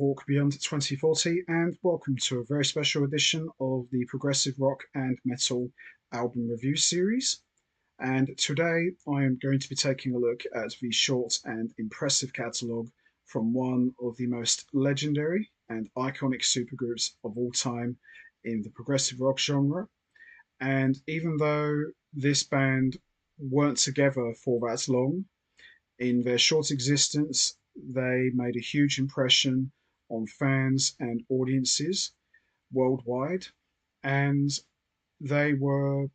Walk Beyond 2040, and welcome to a very special edition of the Progressive Rock and Metal album review series. And today I am going to be taking a look at the short and impressive catalogue from one of the most legendary and iconic supergroups of all time in the progressive rock genre. And even though this band weren't together for that long, in their short existence, they made a huge impression on fans and audiences worldwide, and they were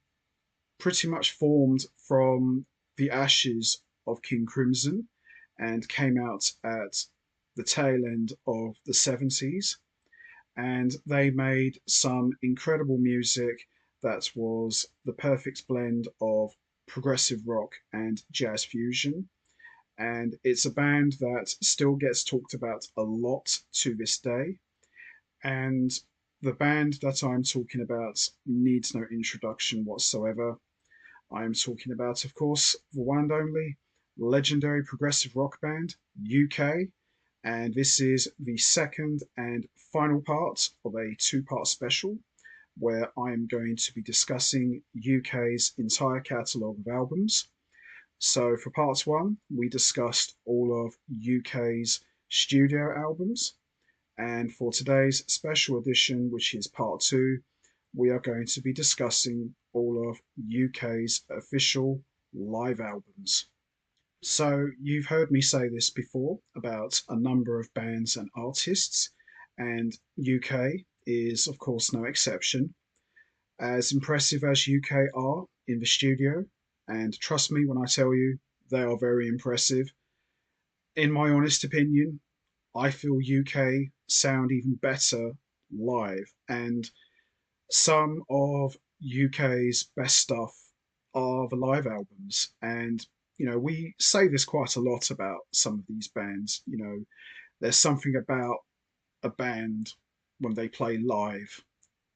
pretty much formed from the ashes of King Crimson and came out at the tail end of the 70s. And they made some incredible music that was the perfect blend of progressive rock and jazz fusion, and it's a band that still gets talked about a lot to this day. And the band that I'm talking about needs no introduction whatsoever. I am talking about, of course, the one and only legendary progressive rock band, UK. And this is the second and final part of a two-part special where I am going to be discussing UK's entire catalogue of albums. So for part one, we discussed all of UK's studio albums. And for today's special edition, which is part two, we are going to be discussing all of UK's official live albums. So you've heard me say this before about a number of bands and artists, and UK is, of course, no exception. As impressive as UK are in the studio, and trust me when I tell you, they are very impressive. In my honest opinion, I feel UK sound even better live, and some of UK's best stuff are the live albums. And, we say this quite a lot about some of these bands. There's something about a band when they play live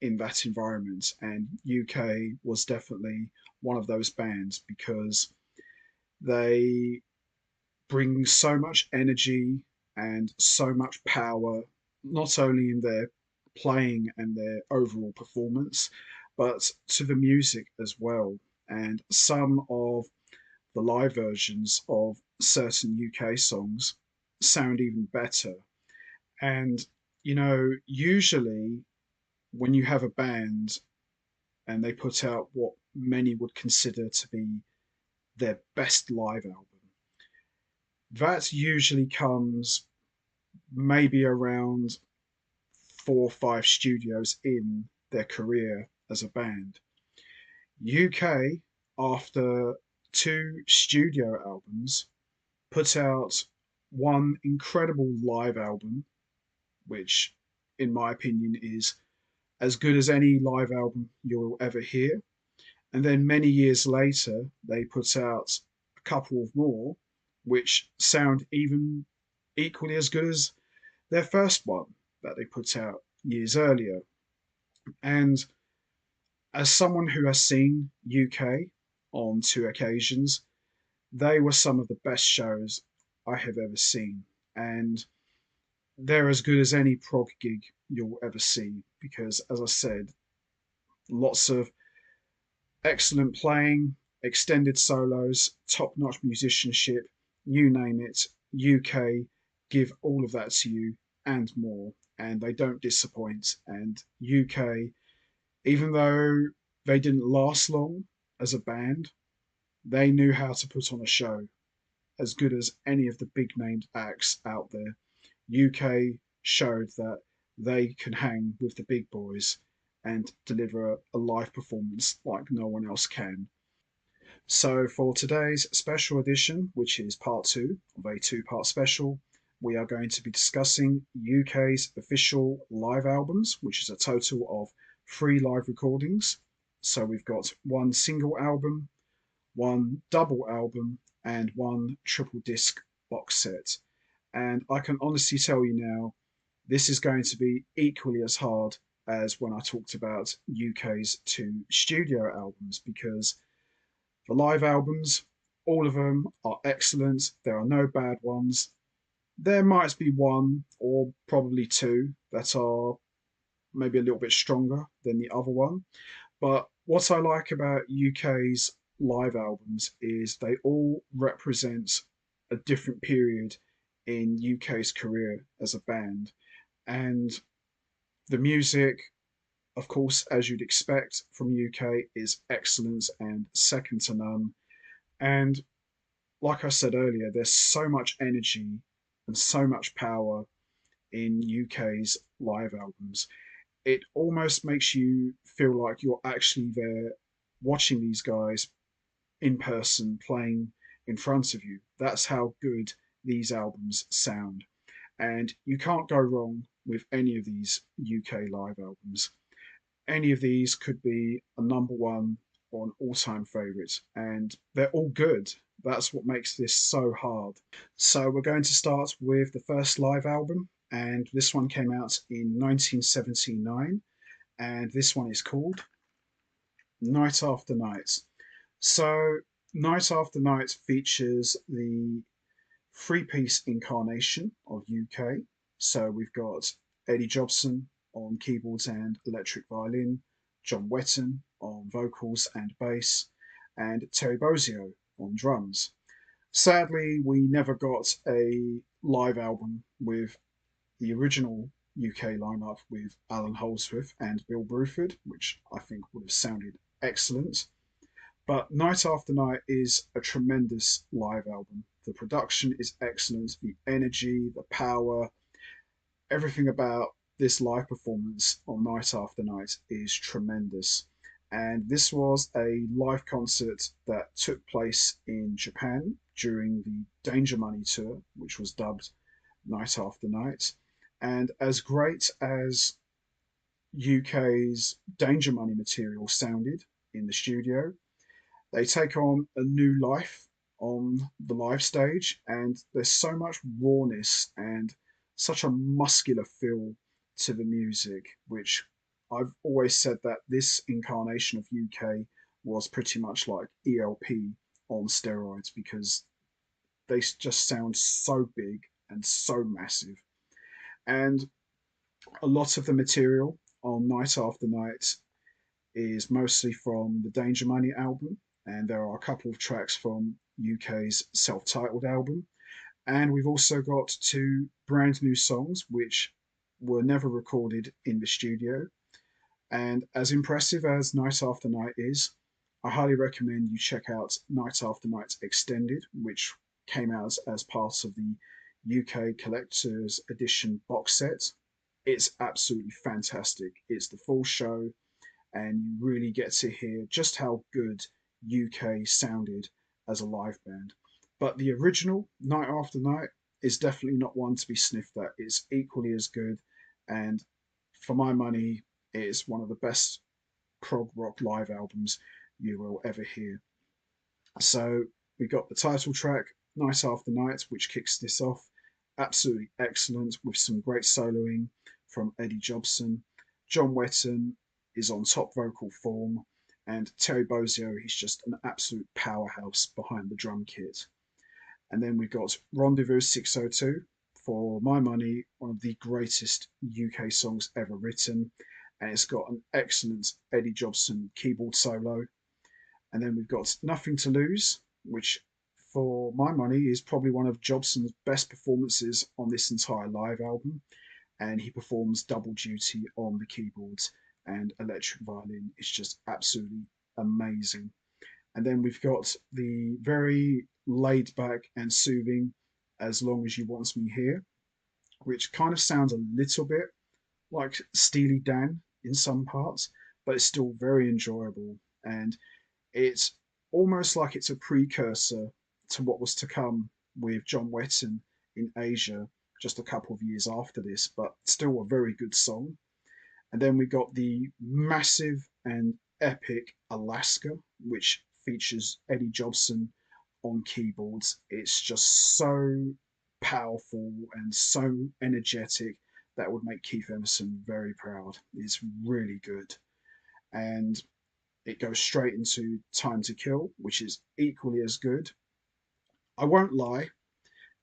in that environment. And UK was definitely one of those bands because they bring so much energy and so much power, not only in their playing and their overall performance, but to the music as well. And some of the live versions of certain UK songs sound even better. And, usually when you have a band and they put out what many would consider to be their best live album, that usually comes maybe around 4 or 5 studios in their career as a band. UK, after 2 studio albums, put out one incredible live album, which, in my opinion, is as good as any live album you'll ever hear. And then many years later, they put out a couple of more, which sound even equally as good as their first one that they put out years earlier. And as someone who has seen UK on 2 occasions, they were some of the best shows I have ever seen. And they're as good as any prog gig you'll ever see because, as I said, lots of excellent playing, extended solos, top notch musicianship, you name it. UK give all of that to you and more, and they don't disappoint. And UK, even though they didn't last long as a band, they knew how to put on a show as good as any of the big named acts out there. UK showed that they can hang with the big boys and deliver a live performance like no one else can. So, for today's special edition, which is part two of a two-part special, we are going to be discussing UK's official live albums, which is a total of 3 live recordings. So, we've got one single album, one double album, and one triple disc box set. And I can honestly tell you now, this is going to be equally as hard as when I talked about UK's 2 studio albums because the live albums, all of them are excellent. There are no bad ones. There might be one or probably two that are maybe a little bit stronger than the other one. But what I like about UK's live albums is they all represent a different period in UK's career as a band. And the music, of course, as you'd expect from UK, is excellent and second to none. And like I said earlier, there's so much energy and so much power in UK's live albums. It almost makes you feel like you're actually there watching these guys in person playing in front of you. That's how good these albums sound. And you can't go wrong with any of these UK live albums. Any of these could be a number one or an all time favourite, and they're all good. That's what makes this so hard. So, we're going to start with the first live album, and this one came out in 1979, and this one is called Night After Night. So, Night After Night features the three-piece incarnation of UK. So we've got Eddie Jobson on keyboards and electric violin, John Wetton on vocals and bass, and Terry Bozzio on drums. Sadly, we never got a live album with the original UK lineup with Alan Holdsworth and Bill Bruford, which I think would have sounded excellent. But Night After Night is a tremendous live album. The production is excellent, the energy, the power, everything about this live performance on Night After Night is tremendous. And this was a live concert that took place in Japan during the Danger Money tour, which was dubbed Night After Night. And as great as UK's Danger Money material sounded in the studio, they take on a new life on the live stage, and there's so much rawness and such a muscular feel to the music, which I've always said that this incarnation of UK was pretty much like ELP on steroids because they just sound so big and so massive. And a lot of the material on Night After Night is mostly from the Danger Money album, and there are a couple of tracks from UK's self titled album. And we've also got two brand new songs which were never recorded in the studio. And as impressive as Night After Night is, I highly recommend you check out Night After Night Extended, which came out as part of the UK Collector's Edition box set. It's absolutely fantastic. It's the full show, and you really get to hear just how good UK sounded as a live band. But the original, Night After Night, is definitely not one to be sniffed at. It's equally as good, and for my money, it is one of the best prog rock live albums you will ever hear. So we got the title track, Night After Night, which kicks this off. Absolutely excellent with some great soloing from Eddie Jobson. John Wetton is on top vocal form, and Terry Bozzio, he's just an absolute powerhouse behind the drum kit. And then we've got Rendezvous 602, for my money, one of the greatest UK songs ever written. And it's got an excellent Eddie Jobson keyboard solo. And then we've got Nothing to Lose, which for my money is probably one of Jobson's best performances on this entire live album. And he performs double duty on the keyboards and electric violin. It's just absolutely amazing. And then we've got the very laid back and soothing As Long as You Want Me Here, which kind of sounds a little bit like Steely Dan in some parts, but it's still very enjoyable. And it's almost like it's a precursor to what was to come with John Wetton in Asia just a couple of years after this, but still a very good song. And then we got the massive and epic Alaska, which features Eddie Jobson on keyboards. It's just so powerful and so energetic that would make Keith Emerson very proud. It's really good. And it goes straight into Time to Kill, which is equally as good. I won't lie,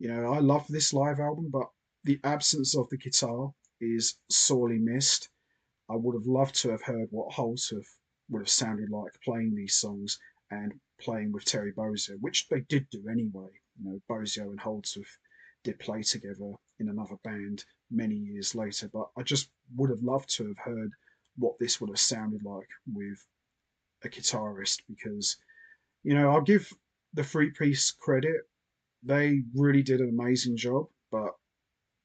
I love this live album, but the absence of the guitar is sorely missed. I would have loved to have heard what Holsworth would have sounded like playing these songs and playing with Terry Bozzio, which they did do anyway. Bozzio and Holdsworth did play together in another band many years later, but I just would have loved to have heard what this would have sounded like with a guitarist because, I'll give the three piece credit. They really did an amazing job, but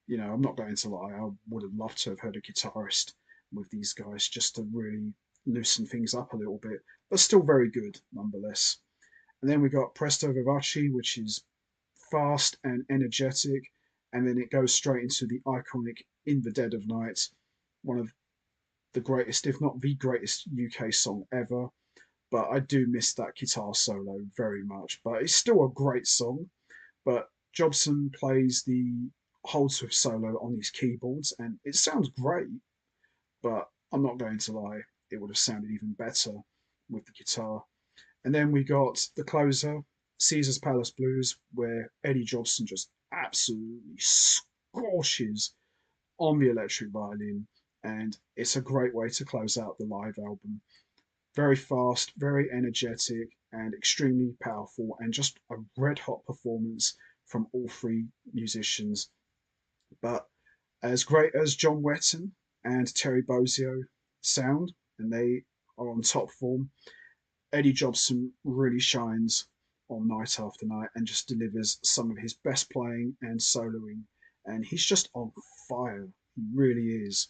I'm not going to lie, I would have loved to have heard a guitarist with these guys just to really loosen things up a little bit, but still very good nonetheless. And then we got Presto Vivace, which is fast and energetic, and then it goes straight into the iconic In the Dead of Night, one of the greatest, if not the greatest UK song ever. But I do miss that guitar solo very much. But it's still a great song. But Jobson plays the Holdsworth solo on his keyboards, and it sounds great. But I'm not going to lie, it would have sounded even better with the guitar. And then we got the closer, Caesar's Palace Blues, where Eddie Jobson just absolutely scorches on the electric violin. And it's a great way to close out the live album. Very fast, very energetic, and extremely powerful, and just a red hot performance from all three musicians. But as great as John Wetton and Terry Bozzio sound, and they are on top form, Eddie Jobson really shines on Night After Night and just delivers some of his best playing and soloing. And he's just on fire. He really is.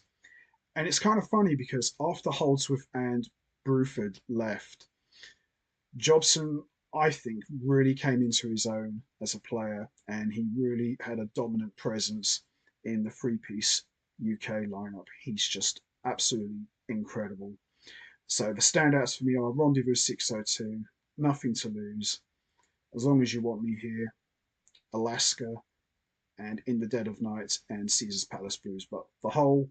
And it's kind of funny because after Holdsworth and Bruford left, Jobson, I think, really came into his own as a player and he really had a dominant presence in the three piece UK lineup. He's just absolutely incredible. So the standouts for me are Rendezvous 602, Nothing to Lose, As Long as You Want Me Here, Alaska, and In the Dead of Night and Caesar's Palace Blues. But the whole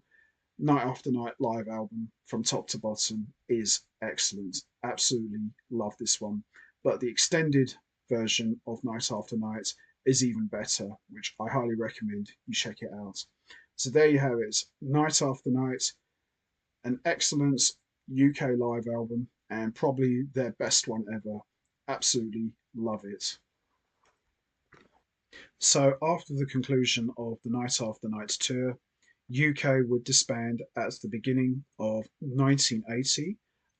Night After Night live album from top to bottom is excellent. Absolutely love this one. But the extended version of Night After Night is even better, which I highly recommend you check it out. So there you have it, Night After Night, an excellent UK live album and probably their best one ever. Absolutely love it. So, after the conclusion of the Night After Night tour, UK would disband at the beginning of 1980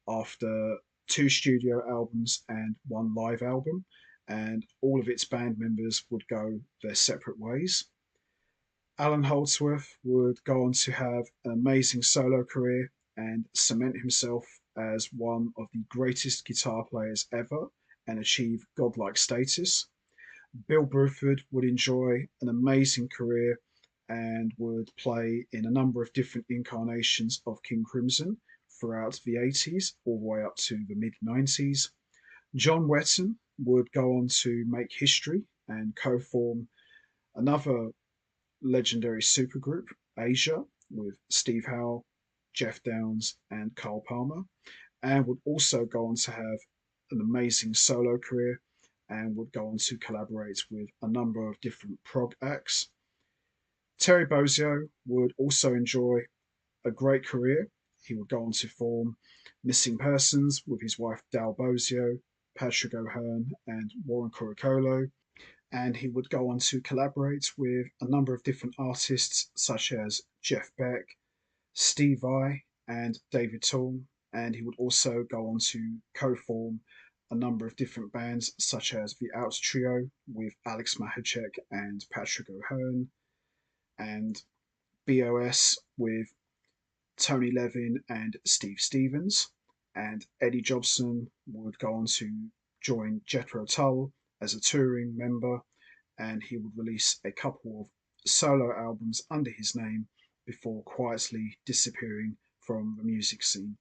after two studio albums and one live album, and all of its band members would go their separate ways. Alan Holdsworth would go on to have an amazing solo career and cement himself as one of the greatest guitar players ever and achieve godlike status. Bill Bruford would enjoy an amazing career and would play in a number of different incarnations of King Crimson throughout the 80s all the way up to the mid 90s. John Wetton would go on to make history and co form another legendary supergroup, Asia, with Steve Howe, Jeff Downes, and Carl Palmer, and would also go on to have an amazing solo career and would go on to collaborate with a number of different prog acts. Terry Bozzio would also enjoy a great career. He would go on to form Missing Persons with his wife Dal Bozzio, Patrick O'Hearn, and Warren Coricolo. And he would go on to collaborate with a number of different artists such as Jeff Beck, Steve Vai, and David Toole. And he would also go on to co form a number of different bands such as the Out Trio with Alex Mahacek and Patrick O'Hearn, and BOS with Tony Levin and Steve Stevens. And Eddie Jobson would go on to join Jethro Tull as a touring member, and he would release a couple of solo albums under his name before quietly disappearing from the music scene.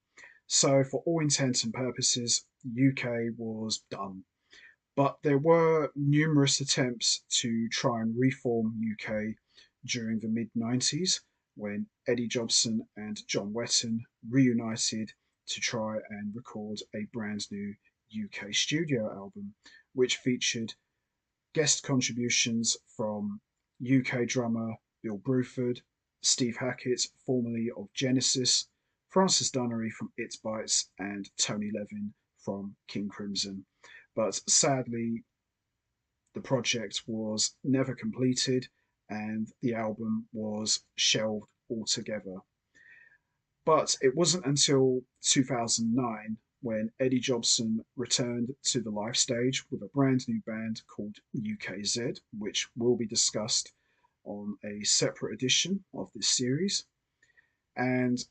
So, for all intents and purposes, UK was done. But there were numerous attempts to try and reform UK during the mid 90s when Eddie Jobson and John Wetton reunited to try and record a brand new UK studio album, which featured guest contributions from UK drummer Bill Bruford, Steve Hackett, formerly of Genesis, Francis Dunnery from It Bites, and Tony Levin from King Crimson. But sadly, the project was never completed and the album was shelved altogether. But it wasn't until 2009 when Eddie Jobson returned to the live stage with a brand new band called UKZ, which will be discussed on a separate edition of this series. And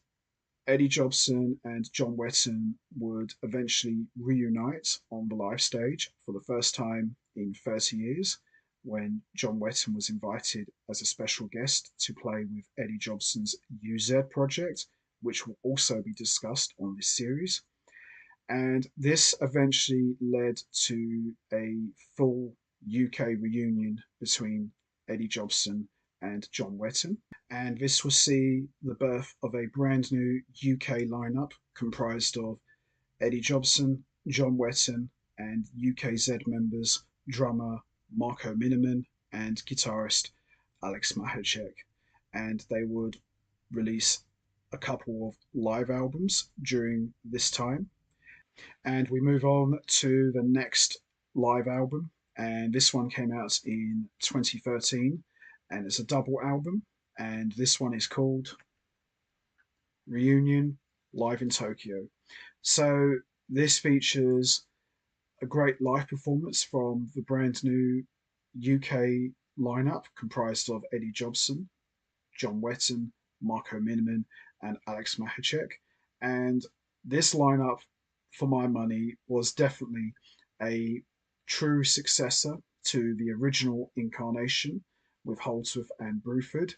Eddie Jobson and John Wetton would eventually reunite on the live stage for the first time in 30 years when John Wetton was invited as a special guest to play with Eddie Jobson's UZ project, which will also be discussed on this series. And this eventually led to a full UK reunion between Eddie Jobson and John Wetton. And this will see the birth of a brand new UK lineup comprised of Eddie Jobson, John Wetton, and UKZ members drummer Marco Miniman and guitarist Alex Mahacek. And they would release a couple of live albums during this time. And we move on to the next live album, and this one came out in 2013, and it's a double album, and this one is called Reunion Live in Tokyo. So this features a great live performance from the brand new UK lineup comprised of Eddie Jobson, John Wetton, Marco Miniman, and Alex Mahacek. And this lineup, for my money, was definitely a true successor to the original incarnation with Holdsworth and Bruford.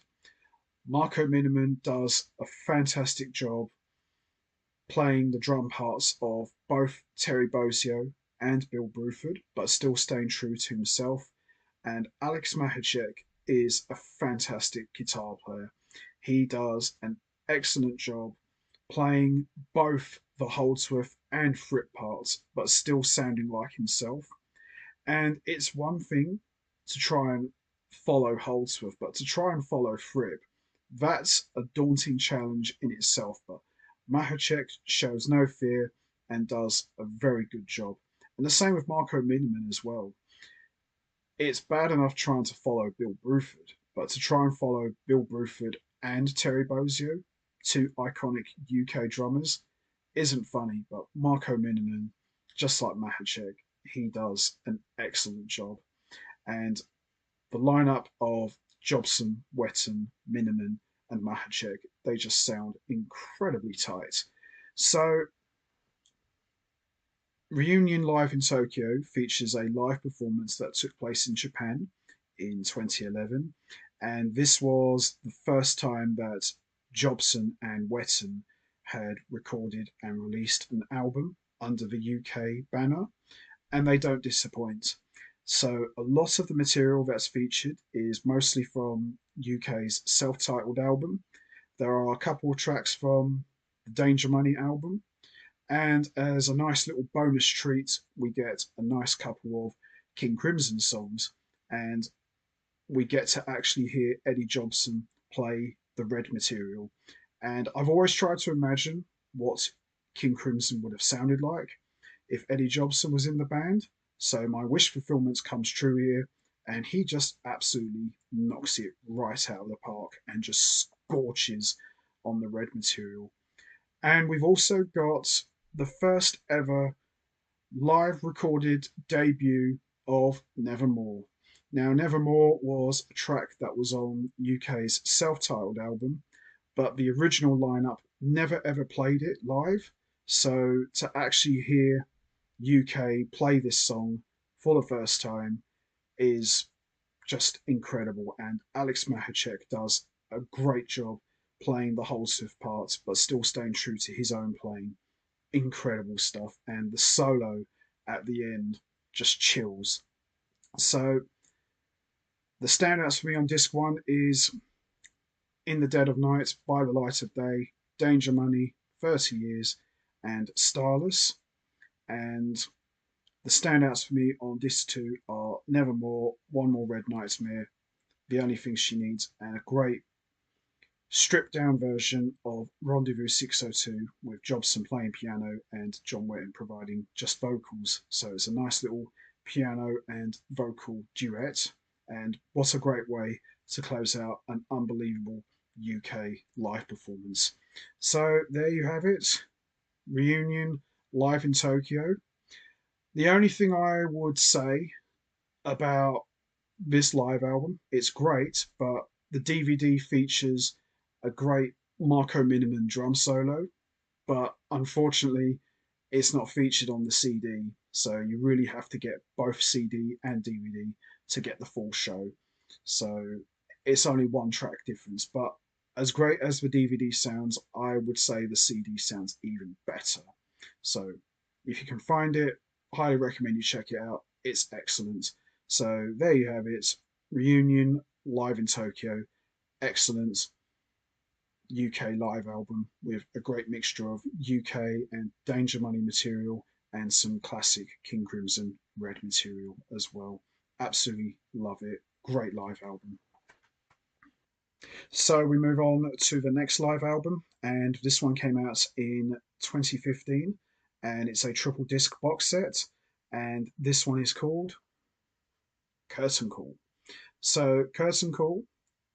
Marco Miniman does a fantastic job playing the drum parts of both Terry Bozzio and Bill Bruford, but still staying true to himself. And Alex Mahacek is a fantastic guitar player. He does an excellent job playing both the Holdsworth and Fripp parts, but still sounding like himself. And it's one thing to try and follow Holdsworth, but to try and follow Fripp, that's a daunting challenge in itself. But Mahacek shows no fear and does a very good job. And the same with Marco Miniman as well. It's bad enough trying to follow Bill Bruford, but to try and follow Bill Bruford and Terry Bozzio, two iconic UK drummers, isn't funny. But Marco Miniman, just like Mahacek, he does an excellent job. And the lineup of Jobson, Wetton, Miniman, and Mahacek, they just sound incredibly tight. So Reunion Live in Tokyo features a live performance that took place in Japan in 2011, and this was the first time that Jobson and Wetton had recorded and released an album under the UK banner, and they don't disappoint. So, a lot of the material that's featured is mostly from UK's self titled album. There are a couple of tracks from the Danger Money album, and as a nice little bonus treat, we get a nice couple of King Crimson songs, and we get to actually hear Eddie Jobson play the red material. And I've always tried to imagine what King Crimson would have sounded like if Eddie Jobson was in the band. So my wish fulfillment comes true here, and he just absolutely knocks it right out of the park and just scorches on the red material. And we've also got the first ever live recorded debut of Nevermore. Now, Nevermore was a track that was on UK's self titled album, but the original lineup never ever played it live. So to actually hear UK play this song for the first time is just incredible. And Alex Mahacek does a great job playing the Holdsworth parts, but still staying true to his own playing. Incredible stuff. And the solo at the end just chills. So the standouts for me on disc one is In the Dead of Night, By the Light of Day, Danger Money, 30 Years, and Starless. And the standouts for me on disc two are got Nevermore, One More Red Nightmare, The Only Thing She Needs, and a great stripped down version of Rendezvous 602 with Jobson playing piano and John Wetton providing just vocals. So it's a nice little piano and vocal duet. And what a great way to close out an unbelievable UK live performance. So there you have it. Reunion live in Tokyo. The only thing I would say about this live album, it's great, but the DVD features a great Marco Miniman drum solo, but unfortunately, it's not featured on the CD. So you really have to get both CD and DVD to get the full show. So it's only one track difference, but as great as the DVD sounds, I would say the CD sounds even better. So if you can find it, highly recommend you check it out. It's excellent. So there you have it. Reunion live in Tokyo. Excellent UK live album with a great mixture of UK and Danger Money material and some classic King Crimson Red material as well. Absolutely love it. Great live album. So we move on to the next live album, and this one came out in 2015, and it's a triple disc box set, and this one is called Curtain Call. So Curtain Call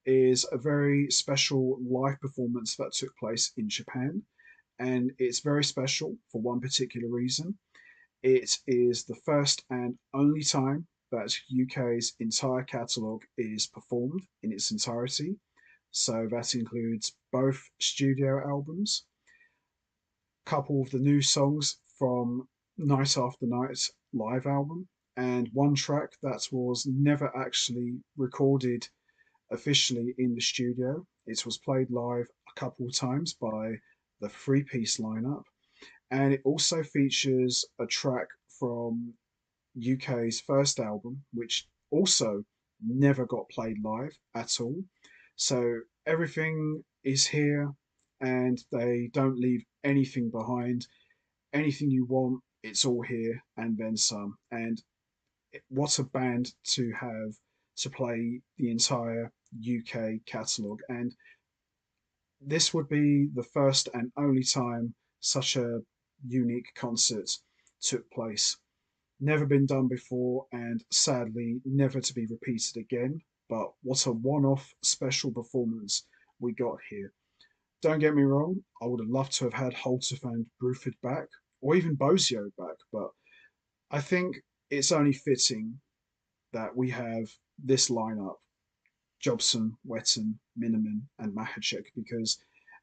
is a very special live performance that took place in Japan, and it's very special for one particular reason. It is the first and only time that UK's entire catalogue is performed in its entirety. So that includes both studio albums, a couple of the new songs from Night After Night live album, and one track that was never actually recorded officially in the studio. It was played live a couple of times by the three-piece lineup, and it also features a track from UK's first album, which also never got played live at all. So everything is here, and they don't leave anything behind. Anything you want, it's all here and then some. And what a band to have to play the entire UK catalogue. And this would be the first and only time such a unique concert took place. Never been done before, and sadly never to be repeated again. But what a one off special performance we got here. Don't get me wrong, I would have loved to have had Holter and Bruford back, or even Bozio back, but I think it's only fitting that we have this lineup: Jobson, Wetton, Miniman, and Mahacek, because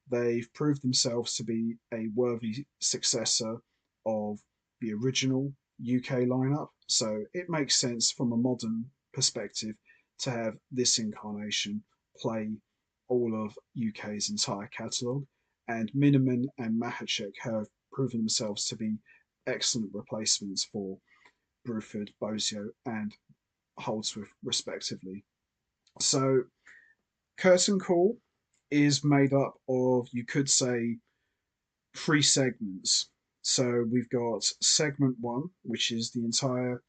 they've proved themselves to be a worthy successor of the original UK lineup. So it makes sense from a modern perspective to have this incarnation play all of UK's entire catalogue. And Miniman and Mahacek have proven themselves to be excellent replacements for Bruford, Bozio, and Holdsworth, respectively. So Curtain Call is made up of, you could say, three segments. So we've got segment one, which is the entire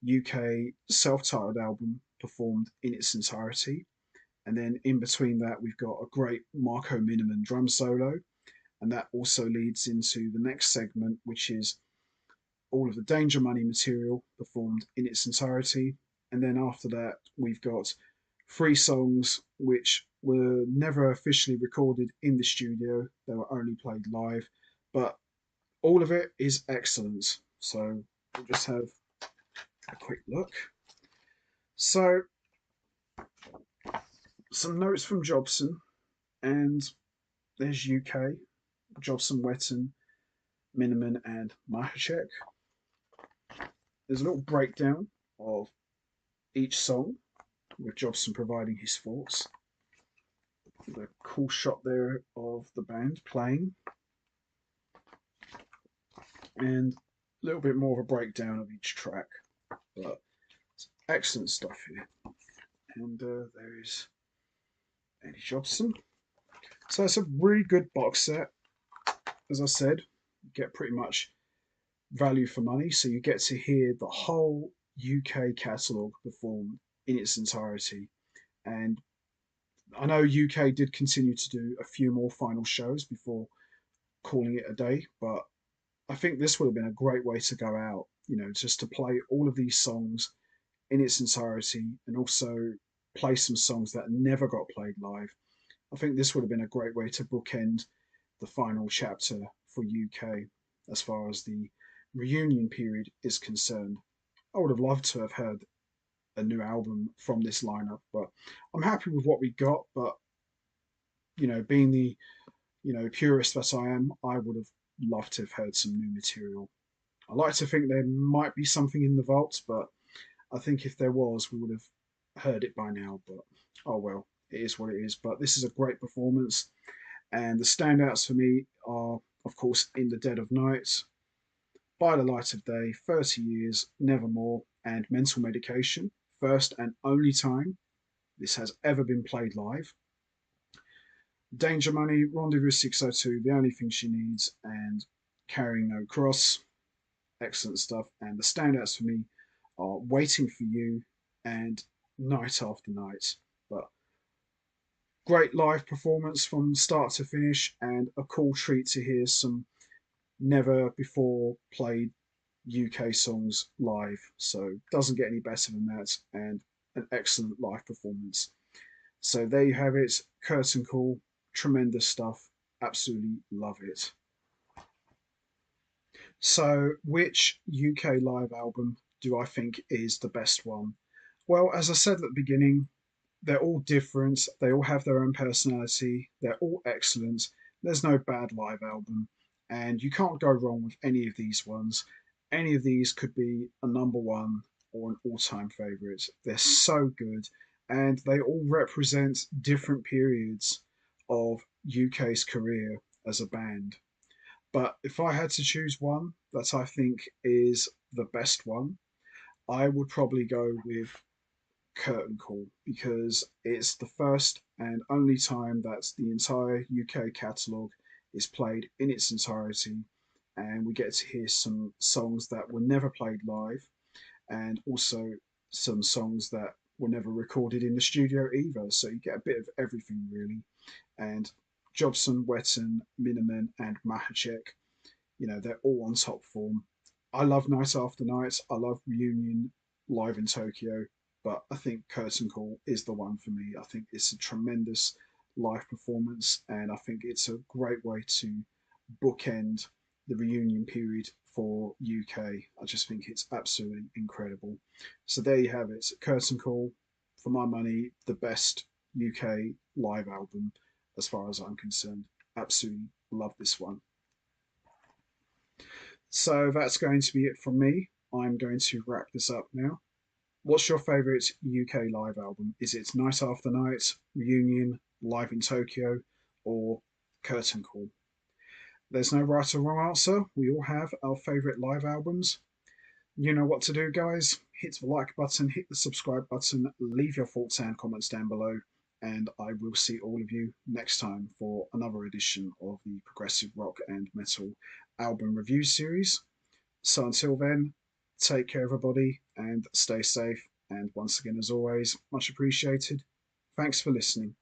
UK self titled album performed in its entirety. And then in between that, we've got a great Marco Miniman drum solo. And that also leads into the next segment, which is all of the Danger Money material performed in its entirety. And then after that, we've got three songs which were never officially recorded in the studio, they were only played live, but all of it is excellent. So we'll just have a quick look. So, some notes from Jobson, and there's UK, Jobson, Wetton, Miniman, and Mahacek. There's a little breakdown of each song, with Jobson providing his thoughts. The cool shot there of the band playing, and a little bit more of a breakdown of each track. But it's excellent stuff here. And there is Eddie Jobson. So it's a really good box set. As I said, you get pretty much value for money. So you get to hear the whole UK catalogue performed in its entirety. And I know UK did continue to do a few more final shows before calling it a day, but I think this would have been a great way to go out, just to play all of these songs in its entirety and also play some songs that never got played live. I think this would have been a great way to bookend the final chapter for UK as far as the reunion period is concerned. I would have loved to have heard a new album from this lineup, but I'm happy with what we got. But being the purist that I am, I would have loved to have heard some new material. I like to think there might be something in the vaults, but I think if there was, we would have heard it by now. But oh well, it is what it is. But this is a great performance, and the standouts for me are, of course, In the Dead of Night, By the Light of Day, 30 Years, Nevermore, and Mental Medication. First and only time this has ever been played live. Danger Money, Rendezvous 602, The Only Thing She Needs, and Carrying No Cross. Excellent stuff. And the standouts for me are Waiting for You and Night After Night. But great live performance from start to finish, and a cool treat to hear some never before played UK songs live. So doesn't get any better than that, and an excellent live performance. So there you have it, Curtain Call, tremendous stuff. Absolutely love it. So, which UK live album do I think is the best one? Well, as I said at the beginning, they're all different. They all have their own personality. They're all excellent. There's no bad live album, and you can't go wrong with any of these ones. Any of these could be a number one or an all-time favorite. They're so good, and they all represent different periods of UK's career as a band. But if I had to choose one that I think is the best one, I would probably go with Curtain Call because it's the first and only time that the entire UK catalogue is played in its entirety, and we get to hear some songs that were never played live, and also some songs that were never recorded in the studio either. So you get a bit of everything really. And Jobson, Wetton, Miniman, and Mahacek, they're all on top form. I love Night After Night. I love Reunion live in Tokyo, but I think Curtain Call is the one for me. I think it's a tremendous live performance, and I think it's a great way to bookend the reunion period for UK. I just think it's absolutely incredible. So there you have it. Curtain Call, for my money, the best UK live album as far as I'm concerned. Absolutely love this one. So that's going to be it from me. I'm going to wrap this up now. What's your favourite UK live album? Is it Night After Night, Reunion, Live in Tokyo, or Curtain Call? There's no right or wrong answer. We all have our favourite live albums. You know what to do, guys. Hit the like button, hit the subscribe button, leave your thoughts and comments down below, and I will see all of you next time for another edition of the Progressive Rock and Metal album review series. So until then, take care, everybody, and stay safe. And once again, as always, much appreciated. Thanks for listening.